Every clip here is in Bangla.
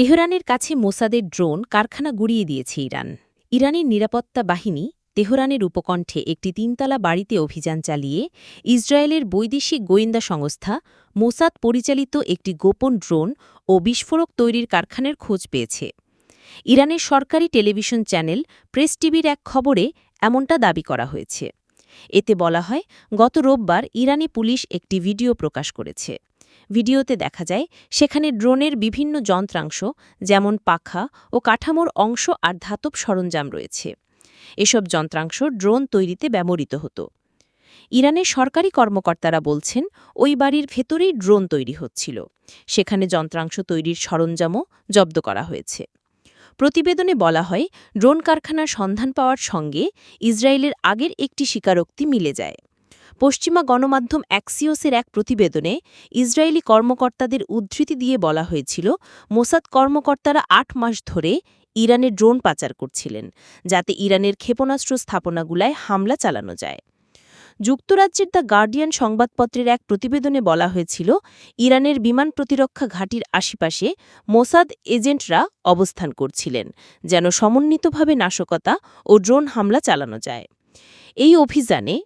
তেহরানের কাছে মোসাদের ড্রোন কারখানা গুড়িয়ে দিয়েছে ইরান। ইরানের নিরাপত্তা বাহিনী তেহরানের উপকণ্ঠে একটি তিনতলা বাড়িতে অভিযান চালিয়ে ইসরায়েলের বৈদেশিক গোয়েন্দা সংস্থা মোসাদ পরিচালিত একটি গোপন ড্রোন ও বিস্ফোরক তৈরির কারখানার খোঁজ পেয়েছে। ইরানের সরকারি টেলিভিশন চ্যানেল প্রেস টিভির এক খবরে এমনটা দাবি করা হয়েছে। এতে বলা হয়, গত রোববার ইরানি পুলিশ একটি ভিডিও প্রকাশ করেছে। ভিডিওতে দেখা যায় সেখানে ড্রোনের বিভিন্ন যন্ত্রাংশ যেমন পাখা ও কাঠামোর অংশ আর ধাতব সরঞ্জাম রয়েছে। এসব যন্ত্রাংশ ড্রোন তৈরিতে ব্যবহৃত হতো। ইরানের সরকারি কর্মকর্তারা বলছেন, ওই বাড়ির ভেতরেই ড্রোন তৈরি হচ্ছিল। সেখানে যন্ত্রাংশ তৈরির সরঞ্জামও জব্দ করা হয়েছে। প্রতিবেদনে বলা হয়, ড্রোন কারখানার সন্ধান পাওয়ার সঙ্গে ইসরায়েলের আগের একটি স্বীকারোক্তি মিলে যায়। পশ্চিমা গণমাধ্যম অ্যাক্সিওসের এক প্রতিবেদনে ইসরায়েলি কর্মকর্তাদের উদ্ধৃতি দিয়ে বলা হয়েছিল, মোসাদ কর্মকর্তারা ৮ মাস ধরে ইরানে ড্রোন পাচার করছিলেন, যাতে ইরানের ক্ষেপণাস্ত্র স্থাপনাগুলায় হামলা চালানো যায়। যুক্তরাজ্যের দ্য গার্ডিয়ান সংবাদপত্রের এক প্রতিবেদনে বলা হয়েছিল, ইরানের বিমান প্রতিরক্ষা ঘাঁটির আশেপাশে মোসাদ এজেন্টরা অবস্থান করছিলেন, যেন সমন্বিতভাবে নাশকতা ও ড্রোন হামলা চালানো যায়। এই অভিযানে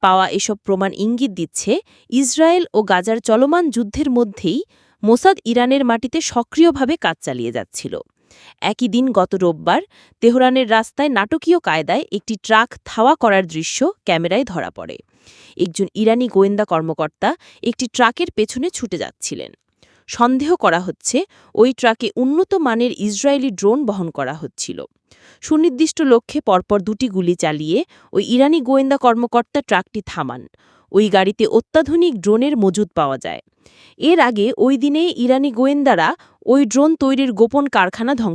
পাওয়া এসব প্রমাণ ইঙ্গিত দিচ্ছে, ইসরায়েল ও গাজার চলমান যুদ্ধের মধ্যেই মোসাদ ইরানের মাটিতে সক্রিয়ভাবে কাজ চালিয়ে যাচ্ছিল। একই দিন গত রোববার তেহরানের রাস্তায় নাটকীয় কায়দায় একটি ট্রাক ধাওয়া করার দৃশ্য ক্যামেরায় ধরা পড়ে। একজন ইরানি গোয়েন্দা কর্মকর্তা একটি ট্রাকের পেছনে ছুটে যাচ্ছিলেন। সন্দেহ করা হচ্ছে, ওই ট্রাকে উন্নত মানের ইসরায়েলি ড্রোন বহন করা হচ্ছিল। সুনির্দিষ্ট লক্ষ্যে পরপর 2টি গুলি চালিয়ে ওই ইরানি গোয়েন্দা কর্মকর্তা ট্রাকটি থামান। ওই গাড়িতে অত্যাধুনিক ড্রোনের মজুদ পাওয়া যায়। এর আগে ওই দিনে ইরানি গোয়েন্দারা ওই ড্রোন তৈরির গোপন কারখানা ধ্বংস